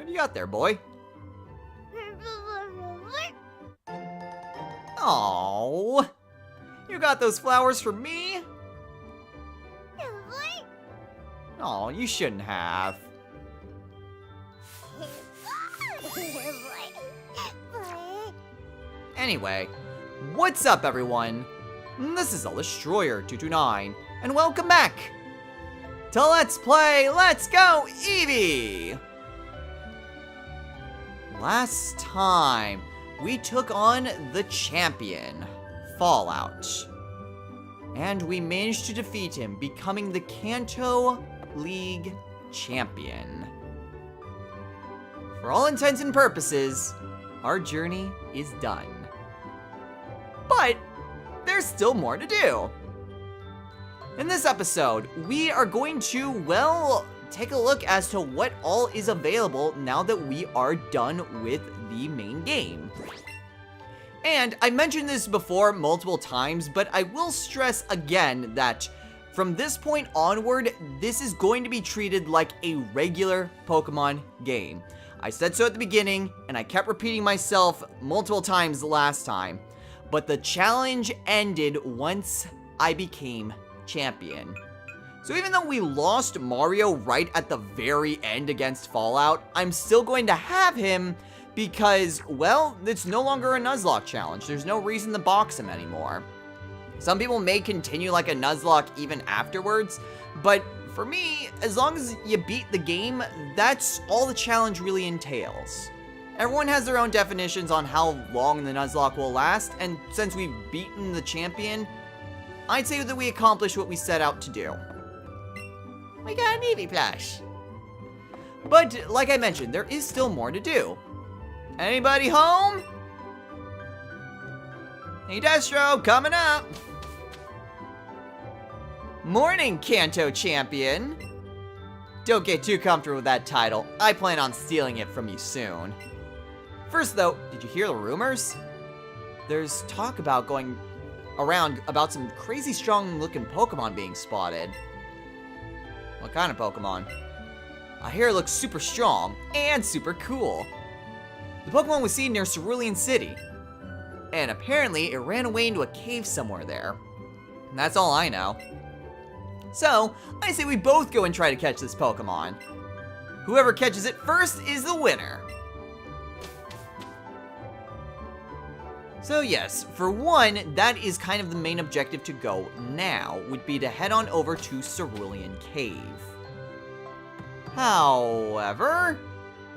What do you got there, boy? Oh, you got those flowers for me? Oh, you shouldn't have. Anyway, what's up, everyone? This is Destroyer229, and welcome back to Let's Play Let's Go Eevee! Last time, we took on the champion, Fallout. And we managed to defeat him, becoming the Kanto League champion. For all intents and purposes, our journey is done. But there's still more to do. In this episode, we are going to, well, take a look as to what all is available now that we are done with the main game. And I mentioned this before multiple times, but I will stress again that from this point onward, this is going to be treated like a regular Pokemon game. I said so at the beginning, and I kept repeating myself multiple times the last time, but the challenge ended once I became champion. So even though we lost Mario right at the very end against Fallout, I'm still going to have him because, well, it's no longer a Nuzlocke challenge. There's no reason to box him anymore. Some people may continue like a Nuzlocke even afterwards, but for me, as long as you beat the game, that's all the challenge really entails. Everyone has their own definitions on how long the Nuzlocke will last, and since we've beaten the champion, I'd say that we accomplished what we set out to do. We got an Eevee plush. But, like I mentioned, there is still more to do. Anybody home? Hey, Destro, coming up. Morning, Kanto champion. Don't get too comfortable with that title. I plan on stealing it from you soon. First, though, did you hear the rumors? There's talk about going around about some crazy strong-looking Pokemon being spotted. What kind of Pokemon? I hear it looks super strong and super cool. The Pokemon was seen near Cerulean City, and apparently it ran away into a cave somewhere there. And that's all I know. So, I say we both go and try to catch this Pokemon. Whoever catches it first is the winner. So yes, for one, that is kind of the main objective to go now, would be to head on over to Cerulean Cave. However,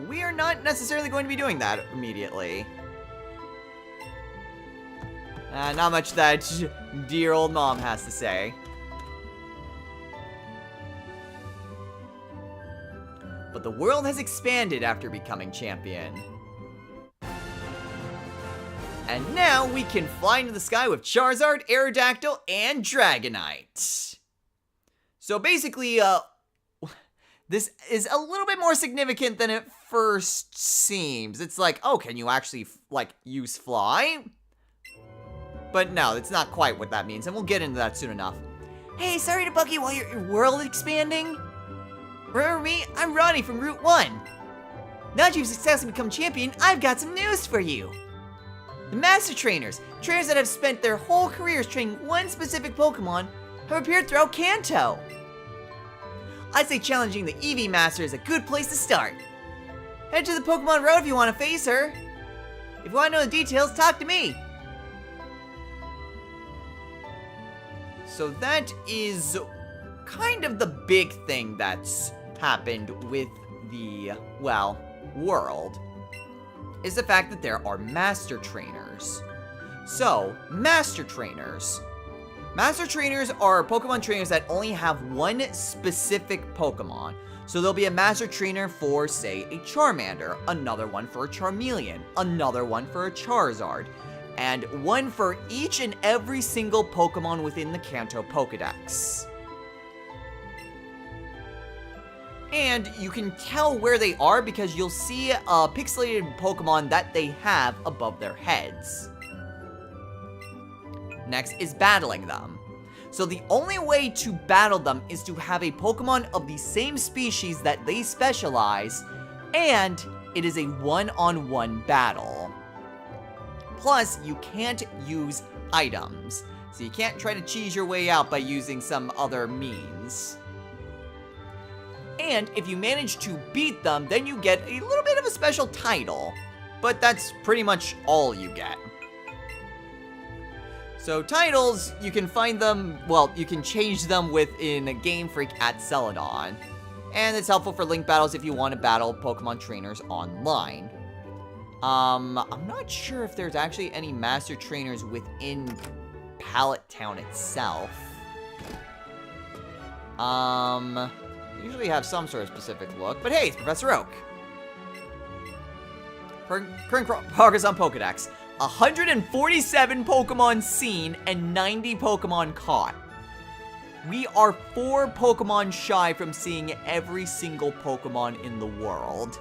we are not necessarily going to be doing that immediately. Not much that dear old mom has to say. But the world has expanded after becoming champion. And now we can fly into the sky with Charizard, Aerodactyl, and Dragonite. So basically, this is a little bit more significant than it first seems. It's like, oh, can you actually, use fly? But no, it's not quite what that means, and we'll get into that soon enough. Hey, sorry to bug you while you're world expanding. Remember me? I'm Ronnie from Route 1. Now that you've successfully become champion, I've got some news for you. The Master Trainers, trainers that have spent their whole careers training one specific Pokemon, have appeared throughout Kanto. I'd say challenging the Eevee Master is a good place to start. Head to the Pokemon Road if you want to face her. If you want to know the details, talk to me. So that is kind of the big thing that's happened with the, well, world, is the fact that there are Master Trainers. So, Master Trainers. Master Trainers are Pokemon trainers that only have one specific Pokemon. So there'll be a Master Trainer for, say, a Charmander, another one for a Charmeleon, another one for a Charizard, and one for each and every single Pokemon within the Kanto Pokedex. And you can tell where they are because you'll see a pixelated Pokemon that they have above their heads. Next is battling them. So the only way to battle them is to have a Pokemon of the same species that they specialize, and it is a one-on-one battle. Plus, you can't use items, so you can't try to cheese your way out by using some other means. And if you manage to beat them, then you get a little bit of a special title. But that's pretty much all you get. So titles, you can find them, well, you can change them within Game Freak at Celadon. And it's helpful for link battles if you want to battle Pokemon trainers online. I'm not sure if there's actually any Master Trainers within Pallet Town itself. Usually have some sort of specific look, but hey, it's Professor Oak. Current progress on Pokedex. 147 Pokemon seen and 90 Pokemon caught. We are 4 Pokemon shy from seeing every single Pokemon in the world.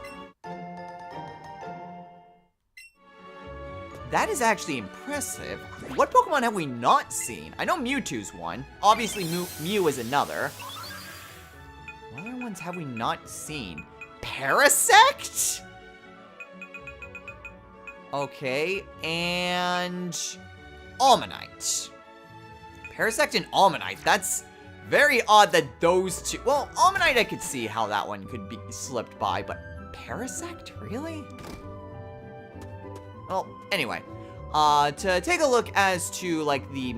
That is actually impressive. What Pokemon have we not seen? I know Mewtwo's one. Obviously, Mew is another. What other ones have we not seen? Parasect? Okay, and Almanite. Parasect and Almanite, that's very odd that those two... Well, Almanite I could see how that one could be slipped by, but Parasect? Really? Well, anyway, to take a look as to, like, the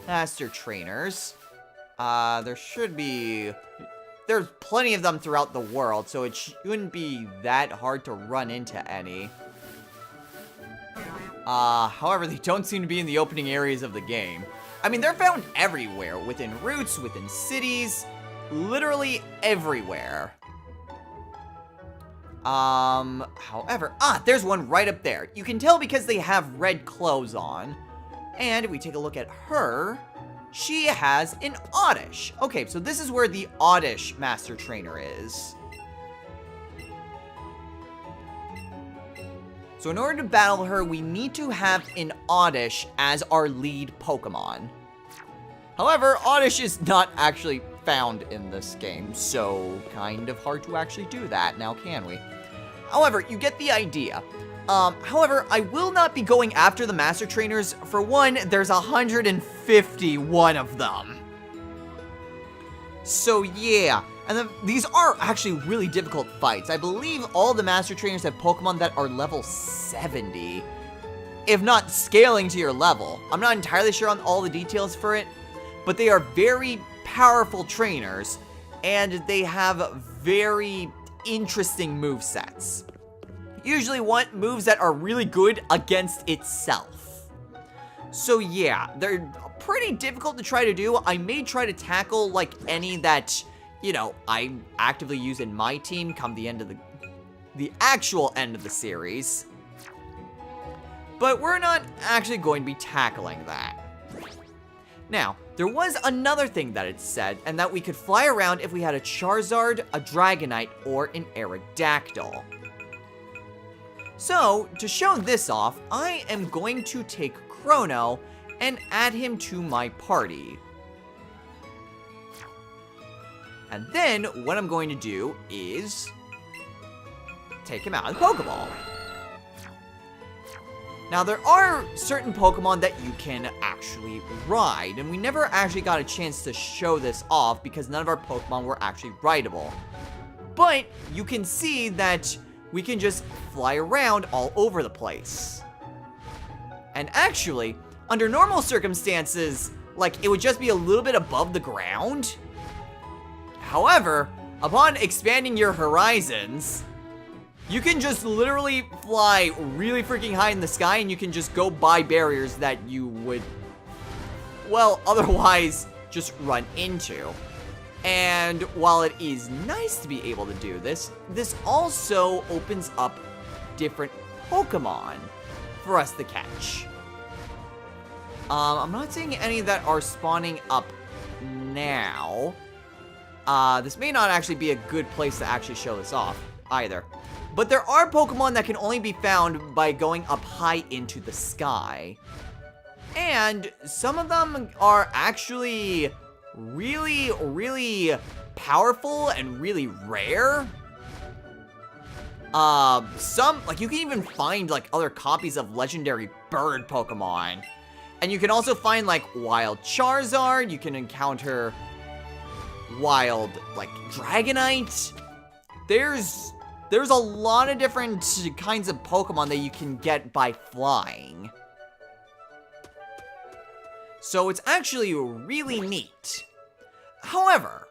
Master Trainers, there should be... There's plenty of them throughout the world, so it shouldn't be that hard to run into any. However, they don't seem to be in the opening areas of the game. I mean, they're found everywhere, within routes, within cities, literally everywhere. However, there's one right up there. You can tell because they have red clothes on. And if we take a look at her, she has an Oddish. Okay, so this is where the Oddish Master Trainer is. So in order to battle her, we need to have an Oddish as our lead Pokemon. However, Oddish is not actually found in this game, so kind of hard to actually do that now, can we? However, you get the idea. However, I will not be going after the Master Trainers. For one, there's 151 of them. So yeah, and these are actually really difficult fights. I believe all the Master Trainers have Pokemon that are level 70, if not scaling to your level. I'm not entirely sure on all the details for it, but they are very powerful trainers, and they have very interesting movesets. Usually want moves that are really good against itself. So yeah, they're pretty difficult to try to do. I may try to tackle, like, any that, you know, I actively use in my team come the end of the actual end of the series. But we're not actually going to be tackling that. Now, there was another thing that it said, and that we could fly around if we had a Charizard, a Dragonite, or an Aerodactyl. So, to show this off, I am going to take Chrono and add him to my party. And then, what I'm going to do is take him out of the Pokeball. Now, there are certain Pokemon that you can actually ride, and we never actually got a chance to show this off because none of our Pokemon were actually rideable. But you can see that we can just fly around all over the place. And actually, under normal circumstances, like, it would just be a little bit above the ground. However, upon expanding your horizons, you can just literally fly really freaking high in the sky, and you can just go by barriers that you would, well, otherwise just run into. And while it is nice to be able to do this, this also opens up different Pokemon for us to catch. I'm not seeing any that are spawning up now. This may not actually be a good place to actually show this off either. But there are Pokemon that can only be found by going up high into the sky. And some of them are actually really, really powerful and really rare. you can even find, like, other copies of legendary bird Pokemon. And you can also find, like, wild Charizard. You can encounter wild, like, Dragonite. There's a lot of different kinds of Pokemon that you can get by flying. So it's actually really neat. However,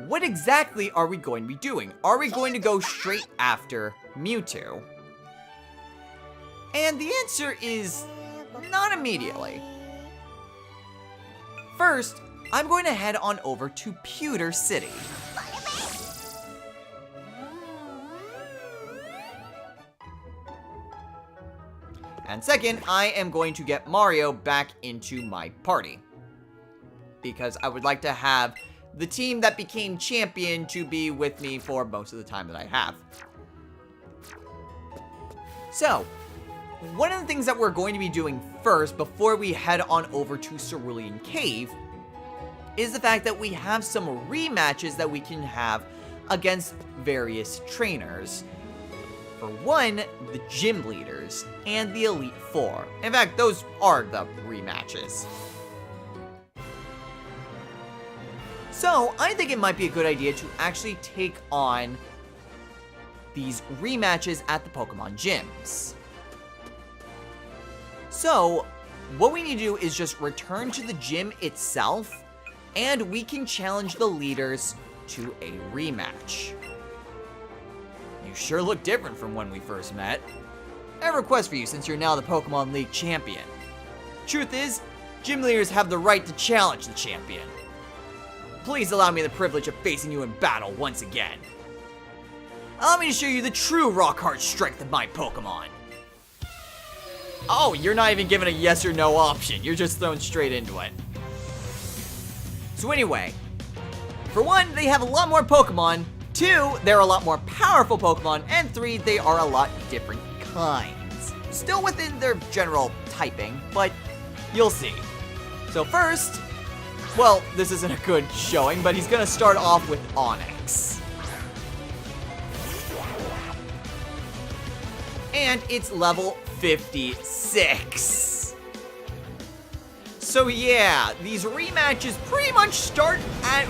what exactly are we going to be doing? Are we going to go straight after Mewtwo? And the answer is not immediately. First, I'm going to head on over to Pewter City. And second, I am going to get Mario back into my party. Because I would like to have the team that became champion to be with me for most of the time that I have. So, one of the things that we're going to be doing first before we head on over to Cerulean Cave is the fact that we have some rematches that we can have against various trainers. For one, the gym leaders and the Elite Four. In fact, those are the rematches. So, I think it might be a good idea to actually take on these rematches at the Pokemon gyms. So, what we need to do is just return to the gym itself, and we can challenge the leaders to a rematch. You sure look different from when we first met. I have a request for you since you're now the Pokemon League champion. Truth is, gym leaders have the right to challenge the champion. Please allow me the privilege of facing you in battle once again. Allow me to show you the true rock-hard strength of my Pokemon. Oh, you're not even given a yes or no option. You're just thrown straight into it. So anyway, for one, they have a lot more Pokemon. Two, they're a lot more powerful Pokemon. And three, they are a lot different kinds. Still within their general typing, but you'll see. So first, well, this isn't a good showing, but he's gonna start off with Onix. And it's level 56. So yeah, these rematches pretty much start at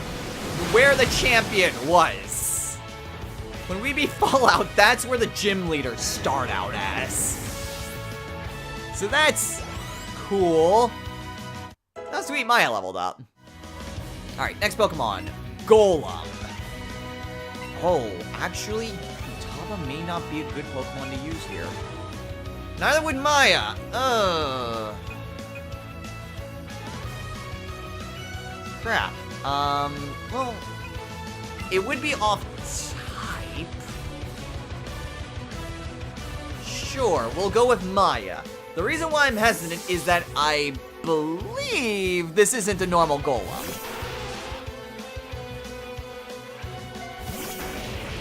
where the champion was. When we beat Fallout, that's where the gym leaders start out as. So that's cool. Oh, sweet, Maya leveled up. Alright, next Pokemon, Golem. Oh, actually, Futaba may not be a good Pokemon to use here. Neither would Maya. Crap. Well, it would be off type. Sure, we'll go with Maya. The reason why I'm hesitant is that I believe this isn't a normal Golem.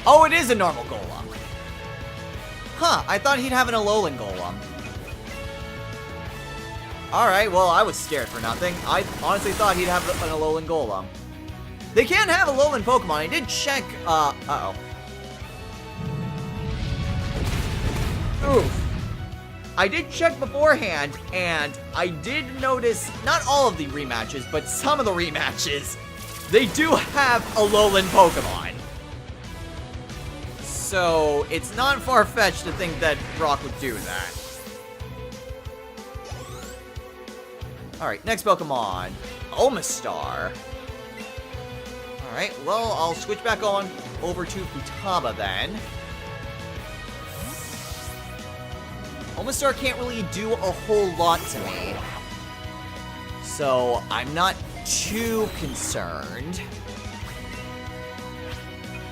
Oh, it is a normal Golem. Huh, I thought he'd have an Alolan Golem. Alright, well, I was scared for nothing. I honestly thought he'd have an Alolan Golem. They can have Alolan Pokemon. I did check, uh-oh. Oof. I did check beforehand, and I did notice, not all of the rematches, but some of the rematches, they do have Alolan Pokemon. So, it's not far-fetched to think that Brock would do that. Alright, next Pokemon, Omastar. Alright, well, I'll switch back on over to Futaba then. Omastar can't really do a whole lot to me. So, I'm not too concerned.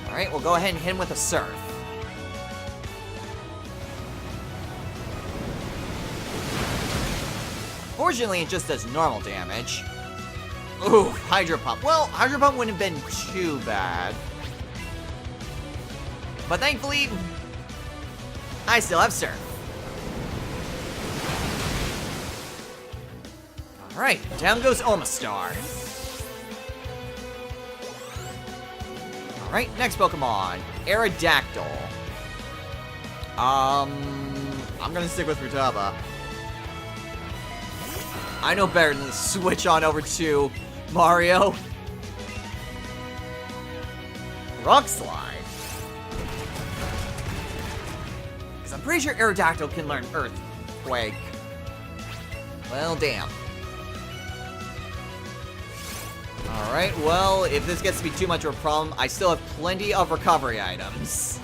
Alright, we'll go ahead and hit him with a Surf. Fortunately, it just does normal damage. Ooh, Hydro Pump. Well, Hydro Pump wouldn't have been too bad. But thankfully, I still have Surf. Alright, down goes Omastar. Right, next Pokemon. Aerodactyl. I'm gonna stick with Futaba. I know better than to switch on over to Mario. Rock Slide. Because I'm pretty sure Aerodactyl can learn Earthquake. Well, damn. Alright, well, if this gets to be too much of a problem, I still have plenty of recovery items.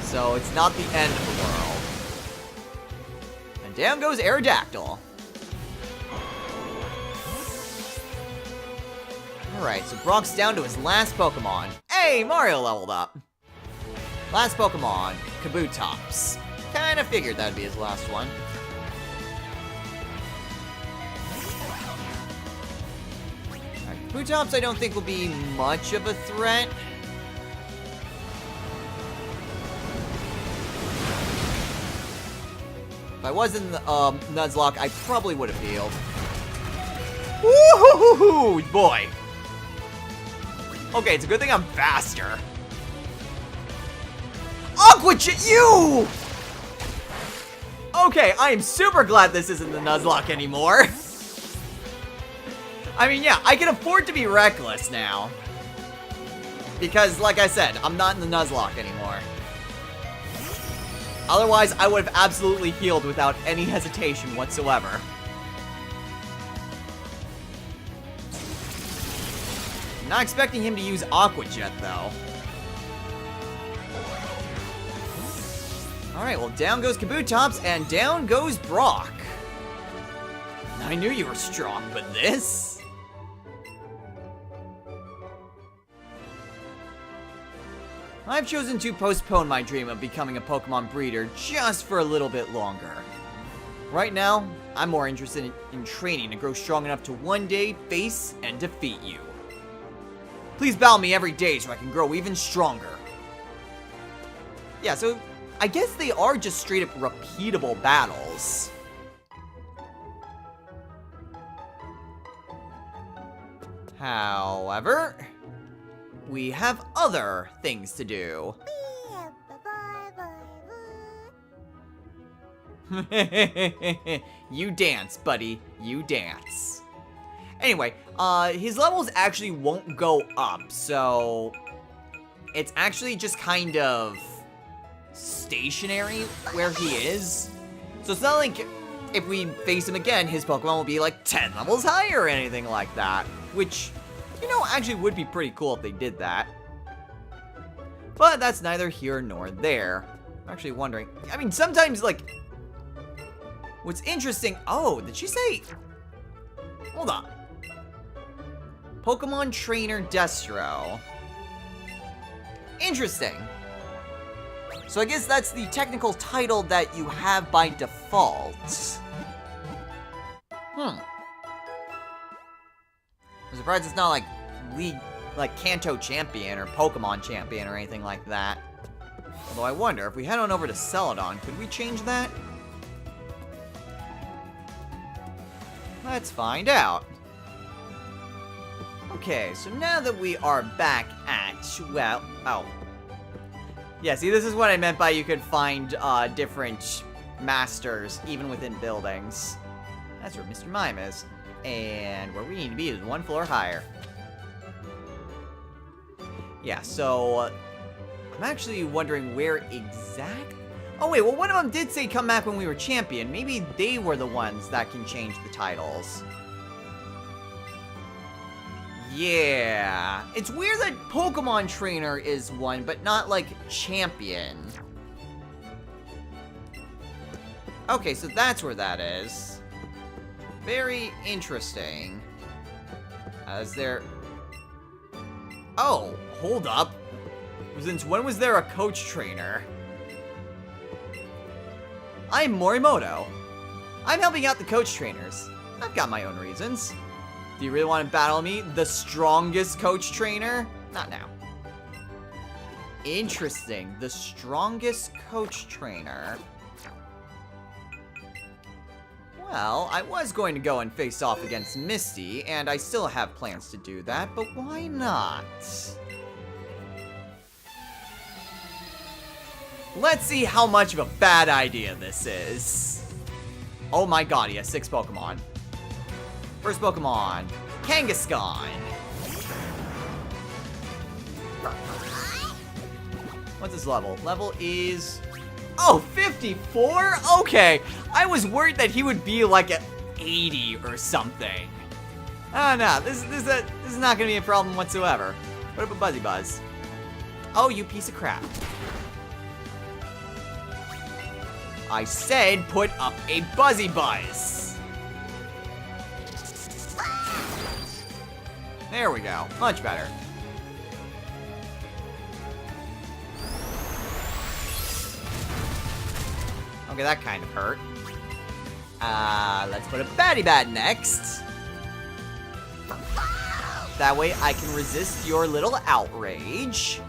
So it's not the end of the world. And down goes Aerodactyl. Alright, so Brock's down to his last Pokemon. Hey, Mario leveled up. Last Pokemon, Kabutops. Kinda figured that'd be his last one. Kabutops, I don't think will be much of a threat. If I was in the Nuzlocke, I probably would have healed. Woo-hoo-hoo-hoo, boy. Okay, it's a good thing I'm faster. Aqua you! Okay, I am super glad this isn't the Nuzlocke anymore. I mean, yeah, I can afford to be reckless now. Because, like I said, I'm not in the Nuzlocke anymore. Otherwise, I would have absolutely healed without any hesitation whatsoever. Not expecting him to use Aqua Jet, though. Alright, well, down goes Kabutops, and down goes Brock. I knew you were strong, but this? I've chosen to postpone my dream of becoming a Pokemon breeder just for a little bit longer. Right now, I'm more interested in training to grow strong enough to one day face and defeat you. Please battle me every day so I can grow even stronger. Yeah, so I guess they are just straight up repeatable battles. However, we have other things to do. You dance, buddy. You dance. Anyway, his levels actually won't go up, so it's actually just kind of stationary where he is. So it's not like if we face him again, his Pokemon will be like 10 levels higher or anything like that, which, you know, actually would be pretty cool if they did that. But that's neither here nor there. I'm actually wondering, I mean, sometimes, like, what's interesting, oh, did she say, hold on. Pokemon Trainer Destro. Interesting. So I guess that's the technical title that you have by default. I'm surprised it's not like League, like Kanto Champion or Pokemon Champion or anything like that. Although I wonder, if we head on over to Celadon, could we change that? Let's find out. Okay, so now that we are back at, well, oh. Yeah, see, this is what I meant by you could find different masters, even within buildings. That's where Mr. Mime is. And where we need to be is one floor higher. Yeah, so I'm actually wondering where exactly... Oh, wait, well, one of them did say come back when we were champion. Maybe they were the ones that can change the titles. Yeah. It's weird that Pokemon Trainer is one, but not, like, champion. Okay, so that's where that is. Very interesting. Is there... Oh, hold up. Since when was there a coach trainer? I'm Morimoto. I'm helping out the coach trainers. I've got my own reasons. Do you really want to battle me, the strongest coach trainer? Not now. Interesting. The strongest coach trainer. Well, I was going to go and face off against Misty, and I still have plans to do that, but why not? Let's see how much of a bad idea this is. Oh my god, he has 6 Pokemon. First Pokemon, Kangaskhan. What's his level? Level is... Oh, 54? Okay. I was worried that he would be like at 80 or something. Oh no, this is not gonna be a problem whatsoever. What about Buzzy Buzz? Oh, you piece of crap. I said put up a Buzzy Buzz. There we go. Much better. Okay, that kind of hurt. Let's put a Batty Bat next. That way I can resist your little outrage.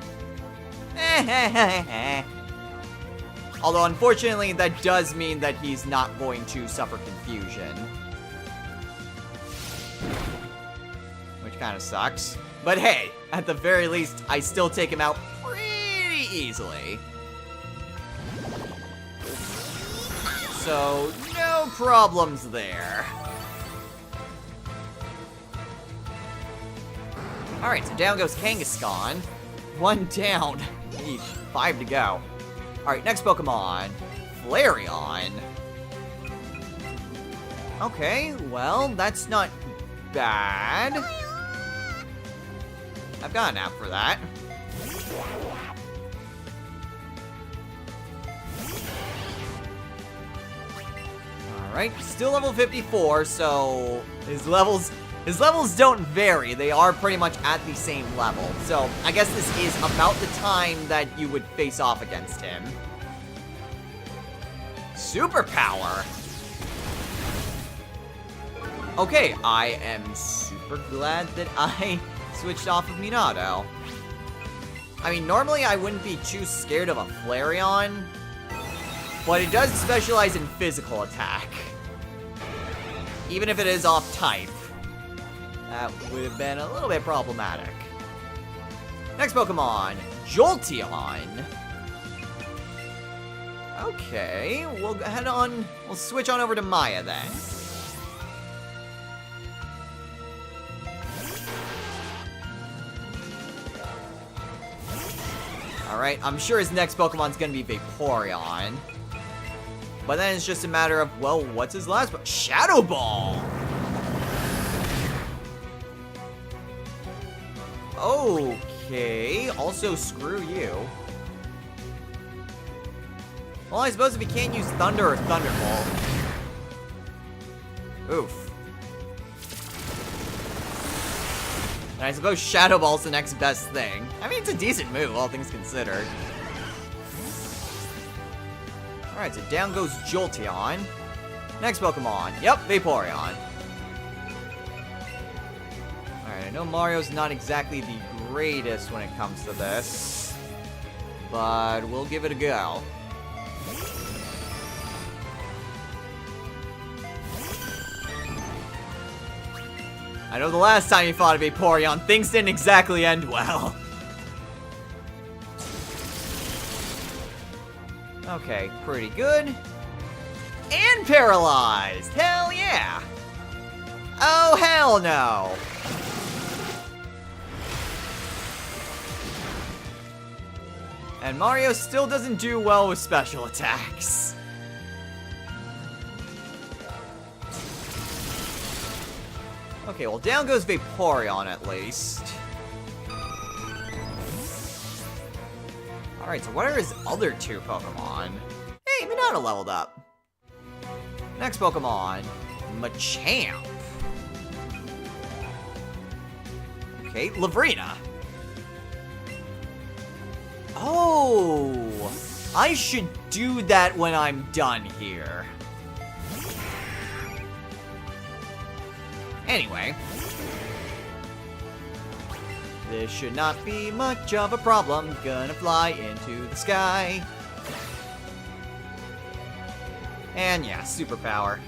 Although, unfortunately, that does mean that he's not going to suffer confusion. Which kind of sucks. But hey, at the very least, I still take him out pretty easily. So, no problems there. Alright, so down goes Kangaskhan. 1 down. Eesh, 5 to go. Alright, next Pokemon. Flareon. Okay, well, that's not bad. I've got an app for that. Alright, still level 54, so his levels don't vary. They are pretty much at the same level. So, I guess this is about the time that you would face off against him. Superpower! Okay, I am super glad that I switched off of Minato. I mean, normally I wouldn't be too scared of a Flareon, but it does specialize in physical attack. Even if it is off type. That would have been a little bit problematic. Next Pokemon, Jolteon. Okay, we'll switch on over to Maya then. Alright, I'm sure his next Pokemon's gonna be Vaporeon. But then it's just a matter of, well, what's his last one? Shadow Ball! Okay, also screw you. Well, I suppose if he can't use Thunder or Thunderbolt. Oof. And I suppose Shadow Ball's the next best thing. I mean, it's a decent move, all things considered. Alright, so down goes Jolteon. Next Pokemon. Yep, Vaporeon. Alright, I know Mario's not exactly the greatest when it comes to this, but we'll give it a go. I know the last time you fought a Vaporeon, things didn't exactly end well. Okay, pretty good. And paralyzed! Hell yeah! Oh, hell no! And Mario still doesn't do well with special attacks. Okay, well, down goes Vaporeon at least. Alright, so what are his other 2 Pokemon? Hey, Minato leveled up. Next Pokemon, Machamp. Okay, Lavrina. Oh, I should do that when I'm done here. Anyway, this should not be much of a problem. Gonna fly into the sky. And yeah, superpower.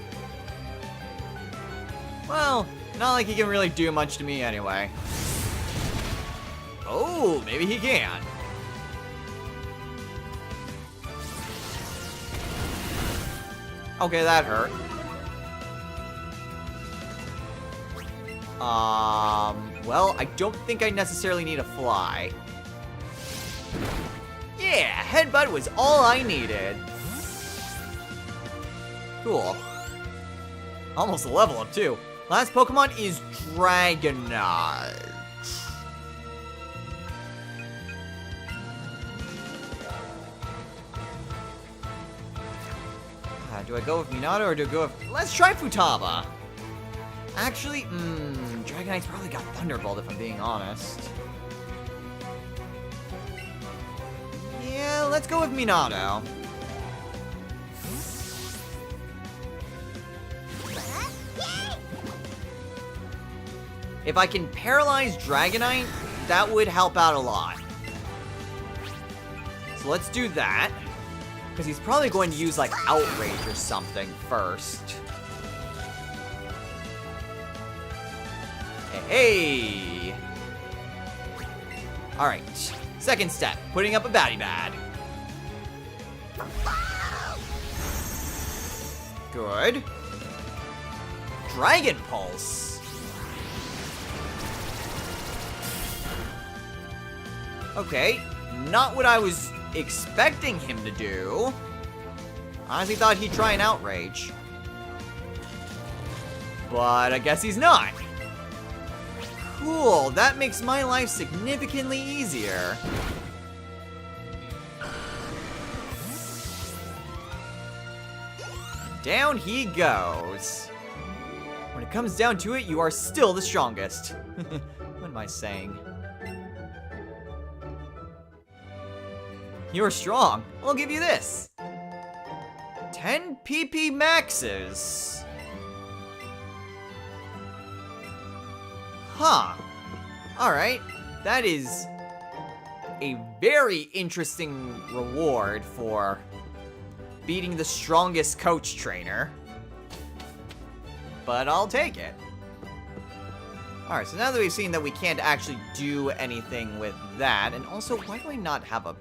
Well, not like he can really do much to me anyway. Oh, maybe he can. Okay, that hurt. Well, I don't think I necessarily need a fly. Yeah, headbutt was all I needed. Cool. Almost a level up, too. Last Pokemon is Dragonite. Do I go with Minato or do I go with... Let's try Futaba. Actually, Dragonite's probably got Thunderbolt if I'm being honest. Yeah, let's go with Minato. If I can paralyze Dragonite, that would help out a lot. So let's do that. Because he's probably going to use, like, Outrage or something first. Hey! Alright. Second step. Putting up a baddie bad. Good. Dragon Pulse. Okay. Not what I was expecting him to do. I honestly thought he'd try an Outrage. But I guess he's not. Cool, that makes my life significantly easier. Down he goes. When it comes down to it, you are still the strongest. What am I saying? You're strong. I'll give you this. 10 PP maxes. Huh. Alright. That is a very interesting reward for beating the strongest coach trainer. But I'll take it. Alright, so now that we've seen that we can't actually do anything with that, and also, why do I not have a...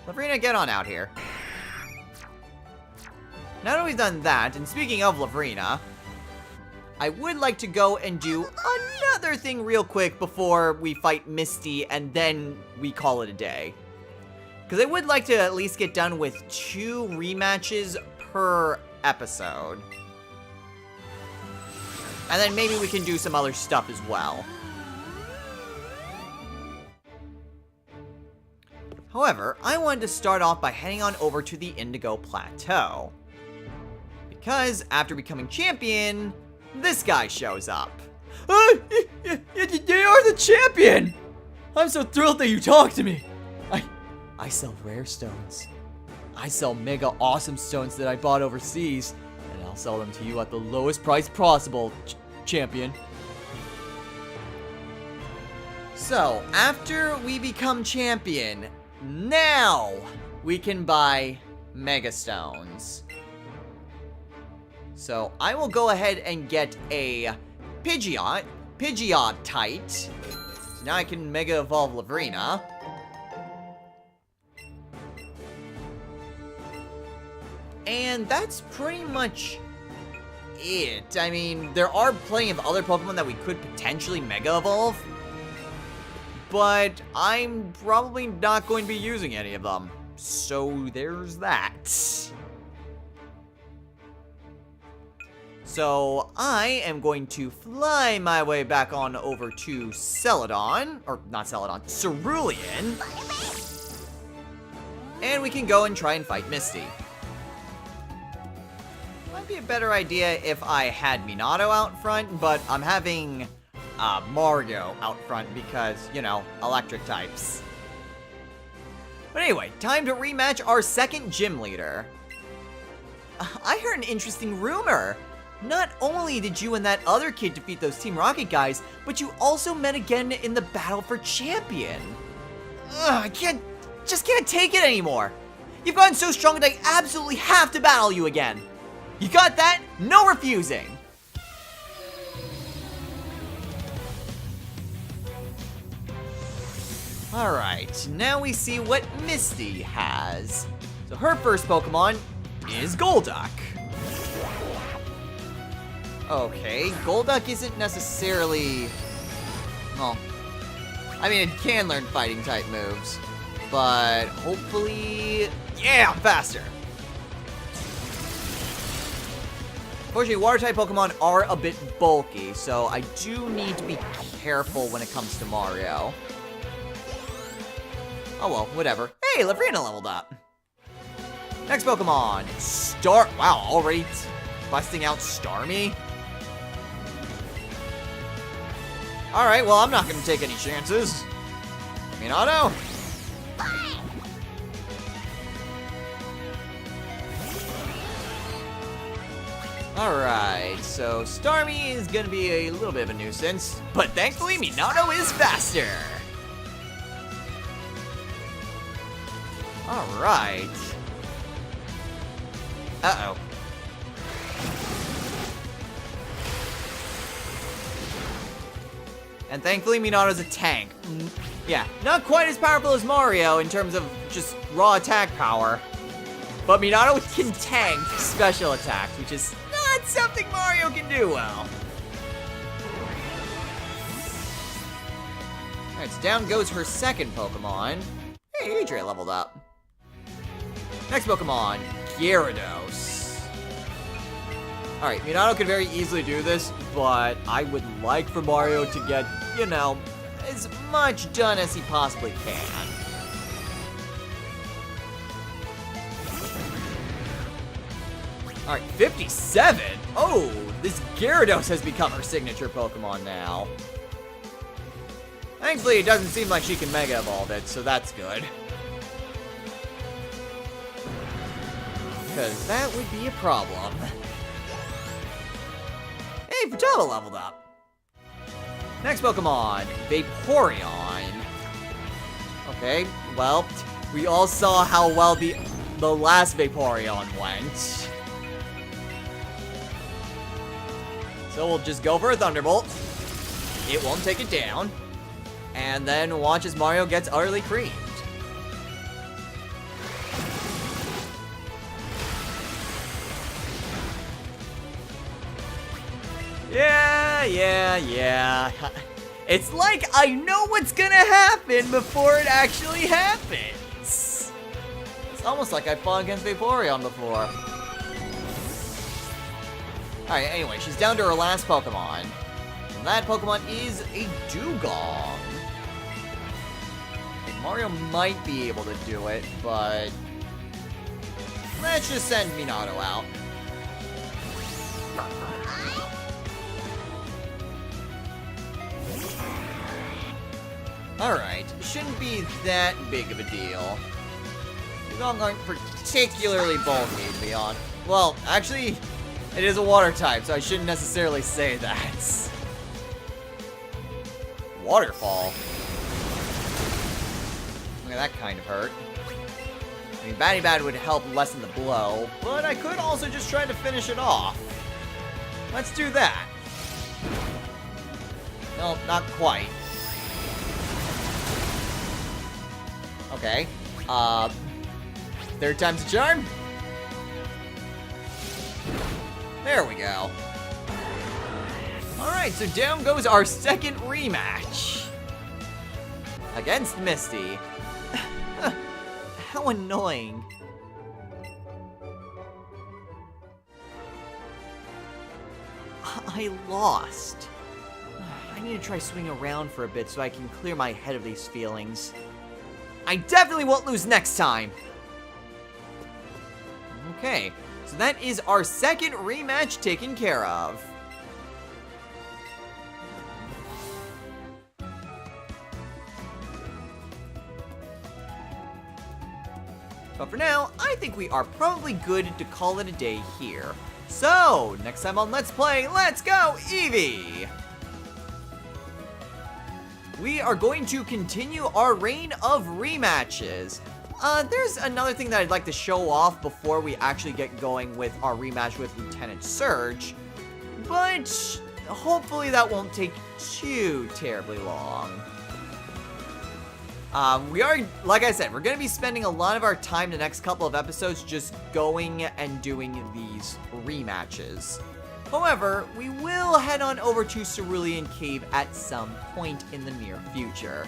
Lavrina, get on out here. Now that we've done that, and speaking of Lavrina, I would like to go and do another thing real quick before we fight Misty, and then we call it a day. Because I would like to at least get done with 2 rematches per episode. And then maybe we can do some other stuff as well. However, I wanted to start off by heading on over to the Indigo Plateau. Because after becoming champion, this guy shows up. They are the champion! I'm so thrilled that you talked to me. I sell rare stones. I sell mega awesome stones that I bought overseas, and I'll sell them to you at the lowest price possible, champion. So, after we become champion, now we can buy mega stones. So, I will go ahead and get a Pidgeotite. So now I can Mega Evolve Lavrina. And that's pretty much it. I mean, there are plenty of other Pokemon that we could potentially Mega Evolve. But I'm probably not going to be using any of them. So there's that. So I am going to fly my way back on over to Celadon. Or not Celadon, Cerulean. And we can go and try and fight Misty. Might be a better idea if I had Minato out front, but I'm having Mario out front because, you know, electric types. But anyway, time to rematch our second gym leader. I heard an interesting rumor. Not only did you and that other kid defeat those Team Rocket guys, but you also met again in the battle for champion. I just can't take it anymore. You've gotten so strong that I absolutely have to battle you again. You got that? No refusing. Alright, now we see what Misty has. So her first Pokemon is Golduck. Okay, Golduck isn't necessarily... Well, I mean, it can learn fighting type moves, but hopefully... Yeah, I'm faster. Unfortunately, water type Pokemon are a bit bulky, so I do need to be careful when it comes to Mario. Oh well, whatever. Hey, Lavrina leveled up. Next Pokemon, Wow, already busting out Starmie? Alright, well, I'm not gonna take any chances. Minato? Alright, so Starmie is gonna be a little bit of a nuisance, but thankfully Minato is faster. Alright. Uh-oh. And thankfully Minato's a tank. Yeah, not quite as powerful as Mario in terms of just raw attack power. But Minato can tank special attacks, which is not something Mario can do well. Alright, so down goes her second Pokemon. Hey, Adria leveled up. Next Pokemon, Gyarados. Alright, Minato could very easily do this, but I would like for Mario to get, you know, as much done as he possibly can. Alright, 57? Oh, this Gyarados has become her signature Pokemon now. Thankfully, it doesn't seem like she can Mega Evolve it, so that's good. Because that would be a problem. Hey, Futaba leveled up. Next Pokemon, Vaporeon. Okay, well, we all saw how well the last Vaporeon went. So we'll just go for a Thunderbolt. It won't take it down. And then watch as Mario gets utterly creamed. Yeah. It's like I know what's gonna happen before it actually happens. It's almost like I fought against Vaporeon before. Alright, anyway, she's down to her last Pokemon. And that Pokemon is a Dugong. And Mario might be able to do it, but... let's just send Minato out. Alright, shouldn't be that big of a deal. Dugong aren't particularly bulky, to be honest. Well, actually, it is a water type, so I shouldn't necessarily say that. Waterfall. Look at that kind of hurt. I mean, Batty Bad would help lessen the blow, but I could also just try to finish it off. Let's do that. No, not quite. Okay. Third time's a charm. There we go. Alright, so down goes our second rematch. Against Misty. How annoying. I lost. I need to try swing around for a bit so I can clear my head of these feelings. I definitely won't lose next time. Okay, so that is our second rematch taken care of. But for now, I think we are probably good to call it a day here. So, next time on Let's Play, let's go Eevee! We are going to continue our reign of rematches. There's another thing that I'd like to show off before we actually get going with our rematch with Lieutenant Surge, but hopefully that won't take too terribly long. We are, like I said, we're going to be spending a lot of our time the next couple of episodes just going and doing these rematches. However, we will head on over to Cerulean Cave at some point in the near future.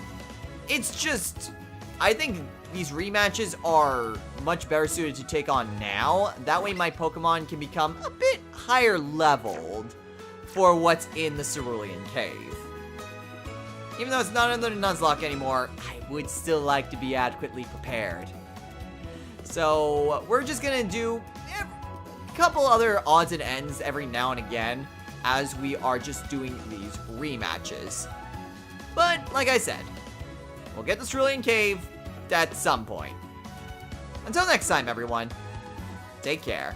It's just, I think these rematches are much better suited to take on now. That way my Pokemon can become a bit higher leveled for what's in the Cerulean Cave. Even though it's not under the Nuzlocke anymore, I would still like to be adequately prepared. So, we're just gonna do a couple other odds and ends every now and again as we are just doing these rematches. But, like I said, we'll get the Cerulean Cave at some point. Until next time, everyone, take care.